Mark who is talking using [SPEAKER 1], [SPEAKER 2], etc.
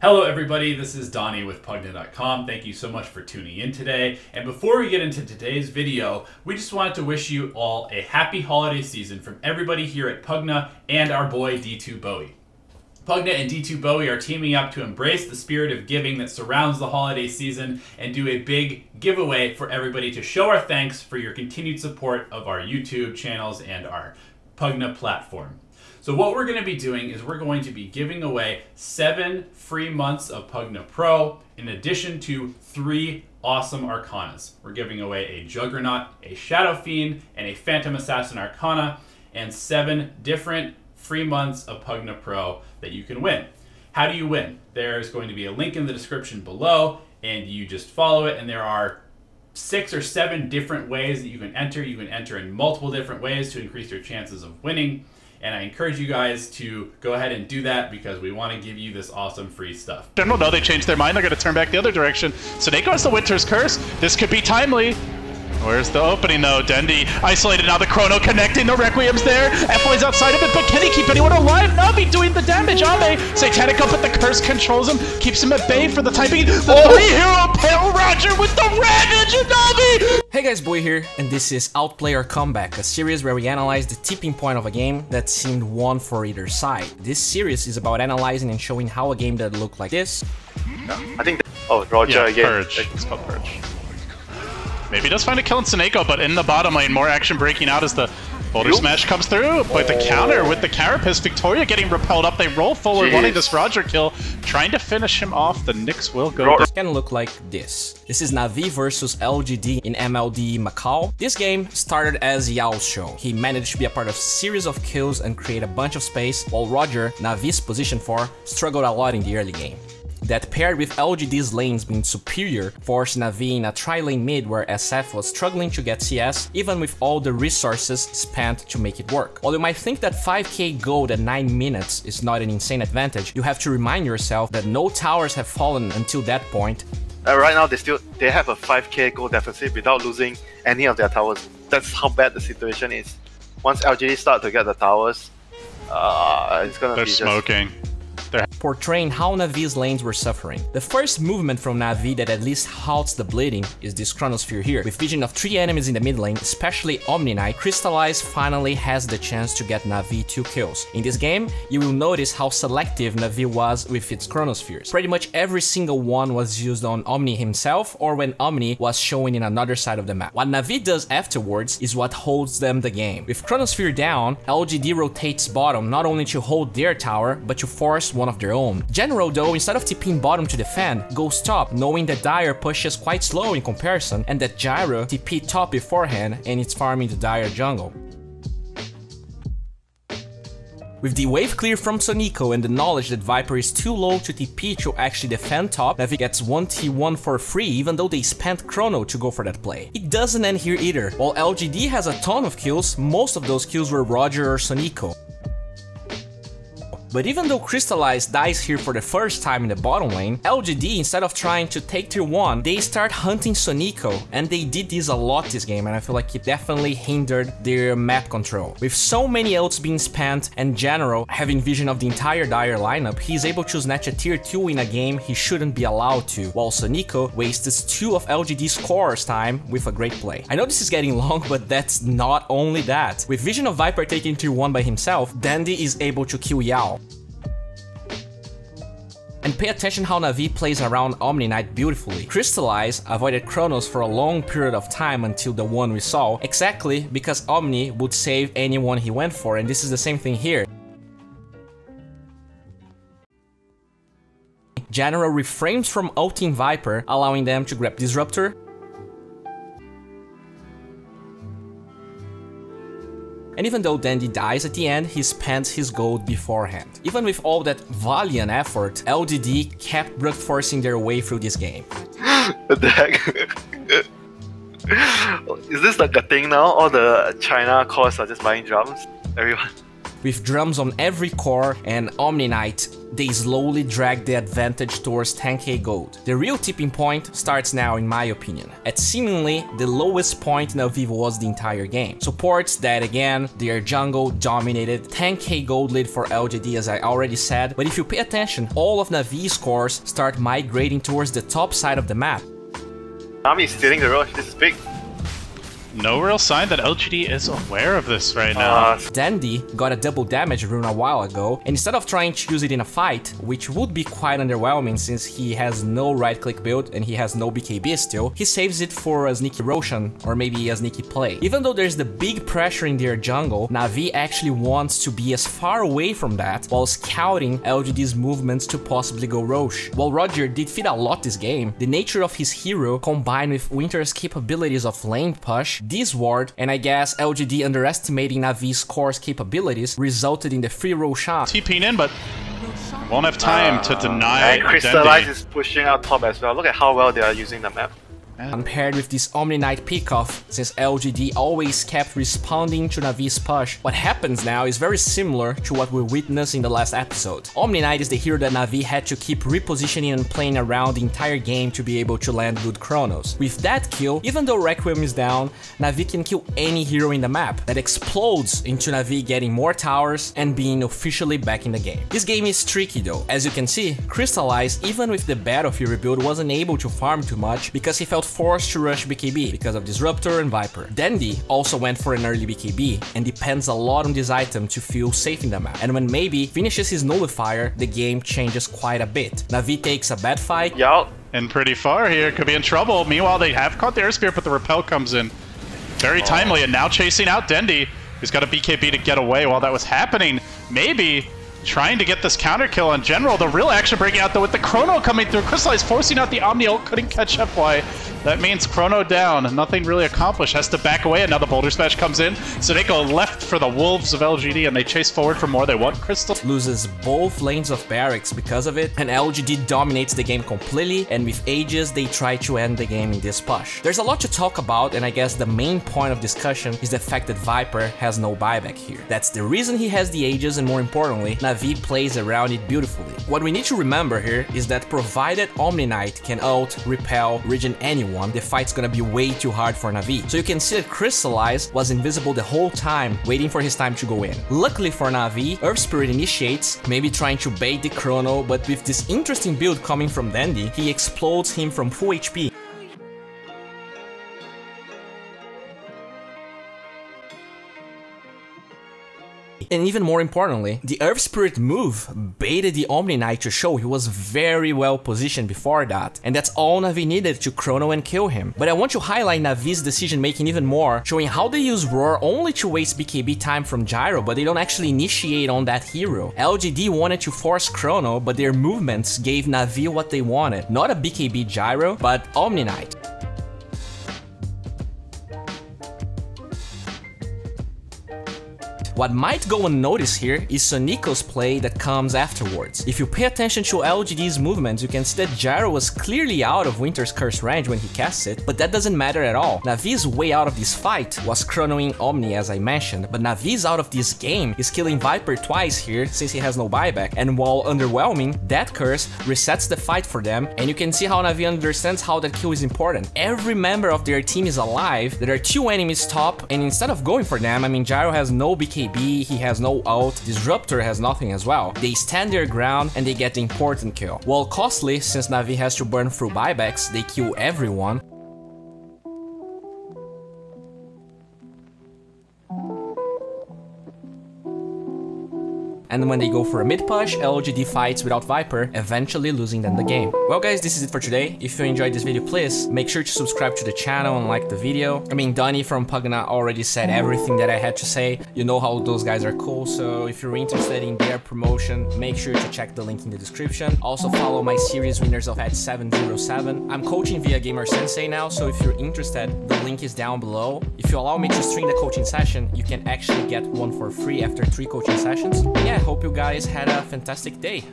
[SPEAKER 1] Hello everybody, this is Donnie with Pvgna.com. Thank you so much for tuning in today. And before we get into today's video, we just wanted to wish you all a happy holiday season from everybody here at Pvgna and our boy D2Bowie. Pvgna and D2Bowie are teaming up to embrace the spirit of giving that surrounds the holiday season and do a big giveaway for everybody to show our thanks for your continued support of our YouTube channels and our Pvgna platform. So what we're going to be doing is we're going to be giving away 7 free months of Pvgna Pro in addition to 3 awesome Arcanas. We're giving away a Juggernaut, a Shadow Fiend, and a Phantom Assassin Arcana, and 7 different free months of Pvgna Pro that you can win. How do you win? There's going to be a link in the description below, and you just follow it, and there are 6 or 7 different ways that you can enter. You can enter in multiple different ways to increase your chances of winning. And I encourage you guys to go ahead and do that because we want to give you this awesome free stuff.
[SPEAKER 2] General, no, they changed their mind. They're going to turn back the other direction. Tsuneko has the Winter's Curse. This could be timely. Where's the opening, though? Dendi isolated now. The Chrono connecting. The Requiem's there. F-Boy's outside of it, but can he keep anyone alive? Navi doing the damage. Abe, Satanic up, but the curse controls him. Keeps him at bay for the time being. The 3-hero Pale Roger with the Ravage and Navi!
[SPEAKER 3] Hey guys, Boy here, and this is Outplay or Comeback, a series where we analyze the tipping point of a game that seemed won for either side. This series is about analyzing and showing how a game that looked like this...
[SPEAKER 4] I think... Oh, Roger again.
[SPEAKER 2] Purge. It's called Purge. Maybe he does find a kill in Tsuneko, but in the bottom lane, more action breaking out as the Boulder Smash comes through. But the counter with the Carapace, Victoria getting repelled up. They roll forward, wanting this Roger kill, trying to finish him off. The Nyx will go.
[SPEAKER 3] It can look like this. This is Navi versus LGD in MLD Macau. This game started as Yao's show. He managed to be a part of a series of kills and create a bunch of space, while Roger, Navi's position 4, struggled a lot in the early game. That paired with LGD's lanes being superior forced Navi in a tri-lane mid where SF was struggling to get CS even with all the resources spent to make it work. While you might think that 5k gold at 9 minutes is not an insane advantage, you have to remind yourself that no towers have fallen until that point.
[SPEAKER 4] Right now they have a 5k gold deficit without losing any of their towers. That's how bad the situation is. Once LGD start to get the towers, it's gonna be
[SPEAKER 2] smoking.
[SPEAKER 3] Portraying how Navi's lanes were suffering. The first movement from Navi that at least halts the bleeding is this Chronosphere here. With vision of 3 enemies in the mid lane, especially Omni Knight, Crystallize finally has the chance to get Navi 2 kills. In this game, you will notice how selective Navi was with its Chronospheres. Pretty much every single one was used on Omni himself or when Omni was showing in another side of the map. What Navi does afterwards is what holds them the game. With Chronosphere down, LGD rotates bottom not only to hold their tower, but to force one of their own. General though, instead of TPing bottom to defend, goes top, knowing that Dire pushes quite slow in comparison and that Gyro TP top beforehand and it's farming the Dire jungle. With the wave clear from Tsuneko and the knowledge that Viper is too low to TP to actually defend top, Navi gets 1t1 for free even though they spent Chrono to go for that play. It doesn't end here either. While LGD has a ton of kills, most of those kills were Roger or Tsuneko. But even though Crystallize dies here for the first time in the bottom lane, LGD, instead of trying to take tier 1, they start hunting Tsuneko, and they did this a lot this game, and I feel like it definitely hindered their map control. With so many ults being spent, and General having vision of the entire Dire lineup, he's able to snatch a tier 2 in a game he shouldn't be allowed to, while Tsuneko wastes 2 of LGD's core's time with a great play. I know this is getting long, but that's not only that. With vision of Viper taking tier 1 by himself, Dendi is able to kill Yao. And pay attention how Navi plays around Omni Knight beautifully. Crystallize avoided Chronos for a long period of time until the one we saw, exactly because Omni would save anyone he went for, and this is the same thing here. General refrains from ulting Viper, allowing them to grab Disruptor. And even though Dendi dies at the end, he spends his gold beforehand. Even with all that valiant effort, LGD kept brute forcing their way through this game.
[SPEAKER 4] What the heck? Is this like a thing now? All the China cores are just buying drums? Everyone.
[SPEAKER 3] With drums on every core and Omni Knight, they slowly drag the advantage towards 10k gold. The real tipping point starts now in my opinion, at seemingly the lowest point Na'Vi was the entire game. Supports that again, their jungle dominated, 10k gold lead for LGD as I already said, but if you pay attention, all of Na'Vi's cores start migrating towards the top side of the map.
[SPEAKER 4] Nami is stealing the rush, this is big.
[SPEAKER 2] No real sign that LGD is aware of this right now.
[SPEAKER 3] Dandy got a double damage rune a while ago, and instead of trying to use it in a fight, which would be quite underwhelming since he has no right-click build and he has no BKB still, he saves it for a sneaky Roshan or maybe a sneaky play. Even though there's the big pressure in their jungle, Na'Vi actually wants to be as far away from that while scouting LGD's movements to possibly go Rosh. While Roger did feed a lot this game, the nature of his hero combined with Winter's capabilities of lane push, this ward, and I guess LGD underestimating Na'Vi's core's capabilities resulted in the free Roshan.
[SPEAKER 2] TPing in, but won't have time to deny.
[SPEAKER 4] And Crystallize is pushing out top as well. Look at how well they are using the map.
[SPEAKER 3] And paired with this Omni Knight pickoff, since LGD always kept responding to Na'Vi's push, what happens now is very similar to what we witnessed in the last episode. Omni Knight is the hero that Na'Vi had to keep repositioning and playing around the entire game to be able to land good chronos. With that kill, even though Requiem is down, Na'Vi can kill any hero in the map. That explodes into Na'Vi getting more towers and being officially back in the game. This game is tricky though. As you can see, Crystallize, even with the Battlefield rebuild, wasn't able to farm too much because he felt forced to rush BKB because of Disruptor and Viper. Dandy also went for an early BKB and depends a lot on this item to feel safe in the map. And when maybe finishes his Nullifier, the game changes quite a bit. Na'Vi takes a bad fight.
[SPEAKER 4] Yup.
[SPEAKER 2] And pretty far here, could be in trouble. Meanwhile, they have caught the Air Spear, but the Repel comes in very timely, and now chasing out Dendy, who's got a BKB to get away while that was happening. Maybe trying to get this counter kill on General. The real action breaking out though with the Chrono coming through. Crystallize forcing out the Omni ult, couldn't catch up. Why? That means Chrono down. Nothing really accomplished. Has to back away, and now the Boulder Smash comes in. So they go left for the Wolves of LGD, and they chase forward for more. They want Crystal.
[SPEAKER 3] Loses both lanes of barracks because of it, and LGD dominates the game completely, and with Aegis they try to end the game in this push. There's a lot to talk about, and I guess the main point of discussion is the fact that Viper has no buyback here. That's the reason he has the Aegis, and more importantly, Na'Vi plays around it beautifully. What we need to remember here is that provided Omni Knight can ult, repel, regen anyone, the fight's gonna be way too hard for Na'Vi. So you can see that Crystallize was invisible the whole time, waiting for his time to go in. Luckily for Na'Vi, Earth Spirit initiates, maybe trying to bait the Chrono, but with this interesting build coming from Dandy, he explodes him from full HP. And even more importantly, the Earth Spirit move baited the Omni Knight to show he was very well positioned before that, and that's all Na'Vi needed to chrono and kill him. But I want to highlight Na'Vi's decision making even more, showing how they use Roar only to waste BKB time from Gyro, but they don't actually initiate on that hero. LGD wanted to force chrono, but their movements gave Na'Vi what they wanted. Not a BKB Gyro, but Omni Knight. What might go unnoticed here is Sonico's play that comes afterwards. If you pay attention to LGD's movements, you can see that Gyro was clearly out of Winter's Curse range when he casts it, but that doesn't matter at all. Na'Vi's way out of this fight was chronoing Omni as I mentioned, but Na'Vi's out of this game is killing Viper twice here since he has no buyback, and while underwhelming, that curse resets the fight for them, and you can see how Na'Vi understands how that kill is important. Every member of their team is alive, there are two enemies top, and instead of going for them, I mean Gyro has no BKB, he has no ult, Disruptor has nothing as well. They stand their ground and they get the important kill. While costly, since Na'Vi has to burn through buybacks, they kill everyone. And when they go for a mid push, LGD fights without Viper, eventually losing them the game. Well guys, this is it for today. If you enjoyed this video, please make sure to subscribe to the channel and like the video. I mean, Donnie from Pvgna already said everything that I had to say. You know how those guys are cool, so if you're interested in their promotion, make sure to check the link in the description. Also follow my series Winners of Edge 707. I'm coaching via Gamer Sensei now, so if you're interested, the link is down below. If you allow me to stream the coaching session, you can actually get one for free after 3 coaching sessions. And yeah, I hope you guys had a fantastic day.